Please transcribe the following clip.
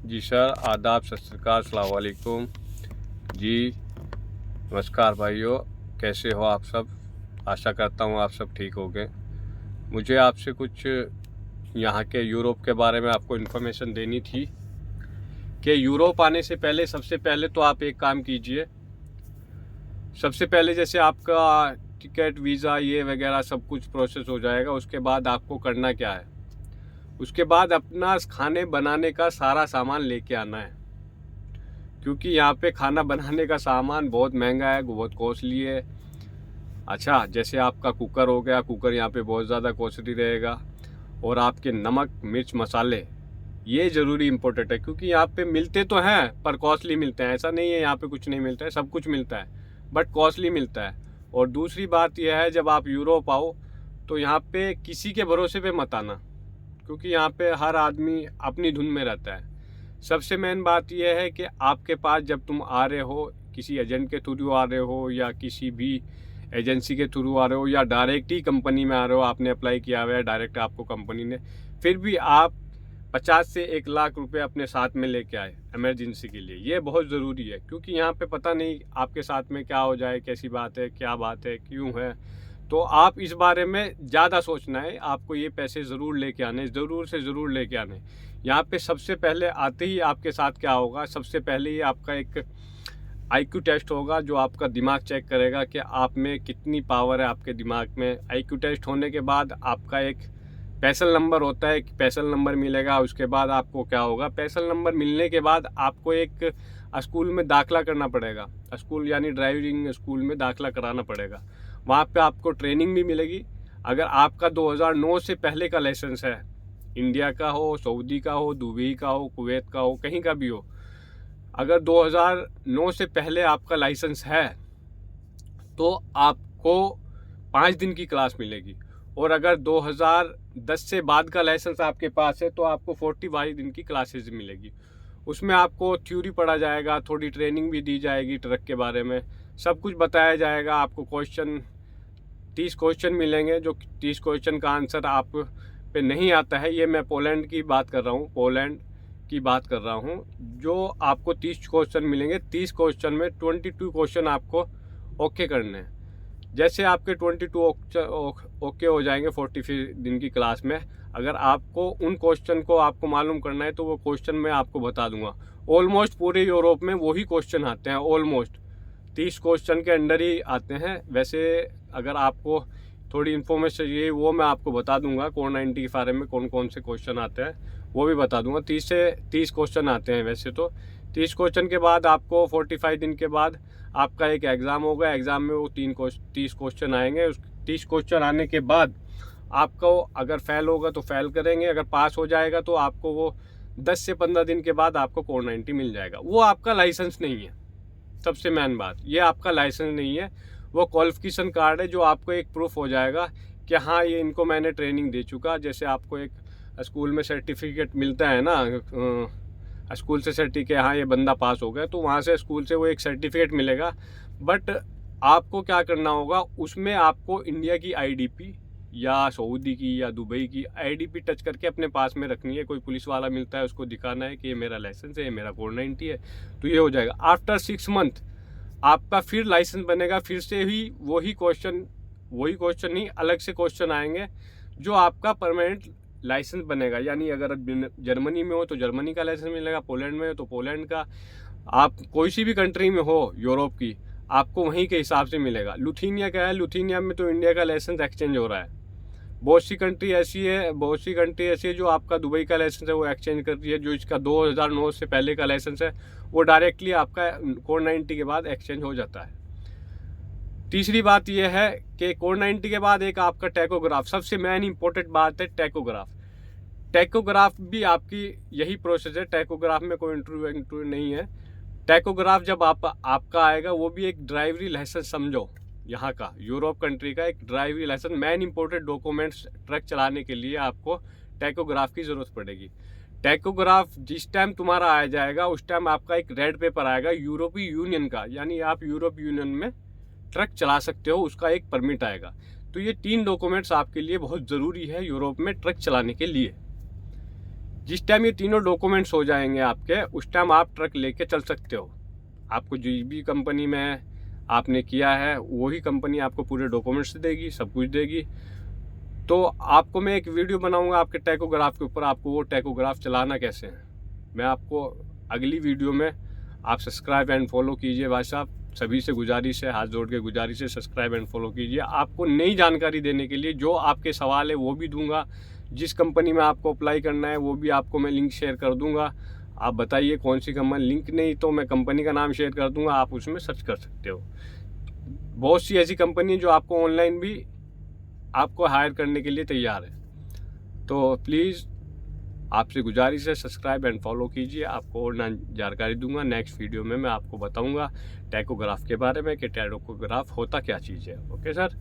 जी sir, आदाब, सत श्री अकाल, अस्सलाम वालेकुम। जी नमस्कार भाइयों, कैसे हो आप सब? आशा करता हूँ आप सब ठीक होंगे। मुझे आपसे कुछ यहाँ के यूरोप के बारे में आपको इन्फॉर्मेशन देनी थी कि यूरोप आने से पहले सबसे पहले तो आप एक काम कीजिए। सबसे पहले जैसे आपका टिकट, वीज़ा, ये वगैरह सब कुछ प्रोसेस हो जाएगा। उसके बाद आपको करना क्या है, उसके बाद अपना खाने बनाने का सारा सामान लेके आना है, क्योंकि यहाँ पे खाना बनाने का सामान बहुत महंगा है, बहुत कॉस्टली है। अच्छा, जैसे आपका कुकर हो गया, कुकर यहाँ पे बहुत ज़्यादा कॉस्टली रहेगा। और आपके नमक, मिर्च, मसाले, ये ज़रूरी इम्पोर्टेंट है, क्योंकि यहाँ पे मिलते तो हैं पर कॉस्टली मिलते हैं। ऐसा नहीं है यहाँ पे कुछ नहीं मिलता है, सब कुछ मिलता है, बट कॉस्टली मिलता है। और दूसरी बात यह है, जब आप यूरोप आओ तो यहाँ पे किसी के भरोसे पे मत आना, क्योंकि यहाँ पे हर आदमी अपनी धुन में रहता है। सबसे मेन बात यह है कि आपके पास जब तुम आ रहे हो, किसी एजेंट के थ्रू आ रहे हो या किसी भी एजेंसी के थ्रू आ रहे हो या डायरेक्ट ही कंपनी में आ रहे हो, आपने अप्लाई किया हुआ है डायरेक्ट आपको कंपनी ने, फिर भी आप 50 से 1 लाख रुपए अपने साथ में लेके आए इमरजेंसी के लिए। ये बहुत ज़रूरी है, क्योंकि यहाँ पे पता नहीं आपके साथ में क्या हो जाए, कैसी बात है, क्या बात है, क्यों है। तो आप इस बारे में ज़्यादा सोचना है। आपको ये पैसे ज़रूर लेके आने, ज़रूर से ज़रूर लेके आने। यहाँ पे सबसे पहले आते ही आपके साथ क्या होगा, सबसे पहले ही आपका एक आईक्यू टेस्ट होगा, जो आपका दिमाग चेक करेगा कि आप में कितनी पावर है आपके दिमाग में। आईक्यू टेस्ट होने के बाद आपका एक पैसल नंबर होता है, पैसल नंबर मिलेगा। उसके बाद आपको क्या होगा, पैसल नंबर मिलने के बाद आपको एक स्कूल में दाखिला करना पड़ेगा। स्कूल यानी ड्राइविंग स्कूल में दाखिला कराना पड़ेगा। वहाँ पे आपको ट्रेनिंग भी मिलेगी। अगर आपका 2009 से पहले का लाइसेंस है, इंडिया का हो, सऊदी का हो, दुबई का हो, कुवैत का हो, कहीं का भी हो, अगर 2009 से पहले आपका लाइसेंस है तो आपको 5 दिन की क्लास मिलेगी। और अगर 2010 से बाद का लाइसेंस आपके पास है तो आपको 45 दिन की क्लासेस मिलेगी। उसमें आपको थ्योरी पढ़ा जाएगा, थोड़ी ट्रेनिंग भी दी जाएगी, ट्रक के बारे में सब कुछ बताया जाएगा। आपको 30 क्वेश्चन मिलेंगे, जो 30 क्वेश्चन का आंसर आप पे नहीं आता है। ये मैं पोलैंड की बात कर रहा हूँ, पोलैंड की बात कर रहा हूँ। जो आपको 30 क्वेश्चन मिलेंगे, 30 क्वेश्चन में 22 क्वेश्चन आपको ओके करने हैं। जैसे आपके 22 ओके हो जाएंगे 45 दिन की क्लास में, अगर आपको उन क्वेश्चन को आपको मालूम करना है तो वो क्वेश्चन मैं आपको बता दूंगा। ऑलमोस्ट पूरे यूरोप में वही क्वेश्चन आते हैं, ऑलमोस्ट 30 क्वेश्चन के अंडर ही आते हैं। वैसे अगर आपको थोड़ी इन्फॉर्मेशन चाहिए वो मैं आपको बता दूंगा, कोर 90 के बारे में कौन कौन से क्वेश्चन आते हैं वो भी बता दूंगा। 30 क्वेश्चन आते हैं वैसे तो। 30 क्वेश्चन के बाद आपको 45 दिन के बाद आपका एक एग्ज़ाम होगा। एग्ज़ाम में वो 30 क्वेश्चन आएंगे। उस 30 क्वेश्चन आने के बाद आपको अगर फेल होगा तो फेल करेंगे, अगर पास हो जाएगा तो आपको वो 10 से 15 दिन के बाद आपको कोर 90 मिल जाएगा। वो आपका लाइसेंस नहीं है, सबसे मेन बात ये आपका लाइसेंस नहीं है, वो क्वालिफिकेशन कार्ड है, जो आपको एक प्रूफ हो जाएगा कि हाँ ये इनको मैंने ट्रेनिंग दे चुका। जैसे आपको एक स्कूल में सर्टिफिकेट मिलता है ना, स्कूल से सर्टिफिकेट, हाँ ये बंदा पास हो गया, तो वहाँ से स्कूल से वो एक सर्टिफिकेट मिलेगा। बट आपको क्या करना होगा, उसमें आपको इंडिया की आईडीपी या सऊदी की या दुबई की आईडीपी टच करके अपने पास में रखनी है। कोई पुलिस वाला मिलता है, उसको दिखाना है कि ये मेरा लाइसेंस है, ये मेरा कोर 90 है, तो ये हो जाएगा। आफ्टर 6 मंथ आपका फिर लाइसेंस बनेगा। फिर से ही वही क्वेश्चन नहीं, अलग से क्वेश्चन आएंगे, जो आपका परमानेंट लाइसेंस बनेगा। यानी अगर जर्मनी में हो तो जर्मनी का लाइसेंस मिलेगा, पोलैंड में हो तो पोलैंड का, आप कोई सी भी कंट्री में हो यूरोप की, आपको वहीं के हिसाब से मिलेगा। लुथीनिया क्या है, लुथीनिया में तो इंडिया का लाइसेंस एक्सचेंज हो रहा है। बहुत सी कंट्री ऐसी है जो आपका दुबई का लाइसेंस है वो एक्सचेंज कर रही है। जो इसका 2009 से पहले का लाइसेंस है वो डायरेक्टली आपका कोर 90 के बाद एक्सचेंज हो जाता है। तीसरी बात यह है कि कोर 90 के बाद एक आपका टैकोग्राफ, सबसे मेन इंपॉर्टेंट बात है टैकोग्राफ। टैकोग्राफ भी आपकी यही प्रोसेस है, टैकोग्राफ में कोई इंटरव्यू नहीं है। टैकोग्राफ जब आपका आएगा, वो भी एक ड्राइवरी लाइसेंस समझो, यहाँ का यूरोप कंट्री का एक ड्राइवरी licence. Main important documents truck चलाने के लिए आपको टैकोग्राफ की ज़रूरत पड़ेगी। टैकोग्राफ जिस टाइम तुम्हारा आ जाएगा उस टाइम आपका एक रेड पेपर आएगा यूरोपीय यूनियन का, यानी आप यूरोप यूनियन में ट्रक चला सकते हो, उसका एक परमिट आएगा। तो ये 3 डॉक्यूमेंट्स आपके लिए बहुत ज़रूरी है यूरोप में ट्रक चलाने के लिए। जिस टाइम ये तीनों डॉक्यूमेंट्स हो जाएंगे आपके, उस टाइम आप ट्रक लेके चल सकते हो। आपको जो भी कंपनी में आपने किया है वही कंपनी आपको पूरे डॉक्यूमेंट्स देगी, सब कुछ देगी। तो आपको मैं एक वीडियो बनाऊंगा आपके टैकोग्राफ के ऊपर, आपको वो टैकोग्राफ चलाना कैसे है मैं आपको अगली वीडियो में। आप सब्सक्राइब एंड फॉलो कीजिए भाई साहब, सभी से गुजारिश है, हाथ जोड़ के गुजारिश है, सब्सक्राइब एंड फॉलो कीजिए। आपको नई जानकारी देने के लिए जो आपके सवाल है वो भी दूंगा, जिस कंपनी में आपको अप्लाई करना है वो भी आपको मैं लिंक शेयर कर दूंगा। आप बताइए कौन सी कंपनी, लिंक नहीं तो मैं कंपनी का नाम शेयर कर दूंगा, आप उसमें सर्च कर सकते हो। बहुत सी ऐसी कंपनी है जो आपको ऑनलाइन भी आपको हायर करने के लिए तैयार है। तो प्लीज़ आपसे गुजारिश है, सब्सक्राइब एंड फॉलो कीजिए। आपको और जानकारी दूंगा, नेक्स्ट वीडियो में मैं आपको बताऊंगा टैकोग्राफ के बारे में कि टैकोग्राफ होता क्या चीज़ है। Okay sir.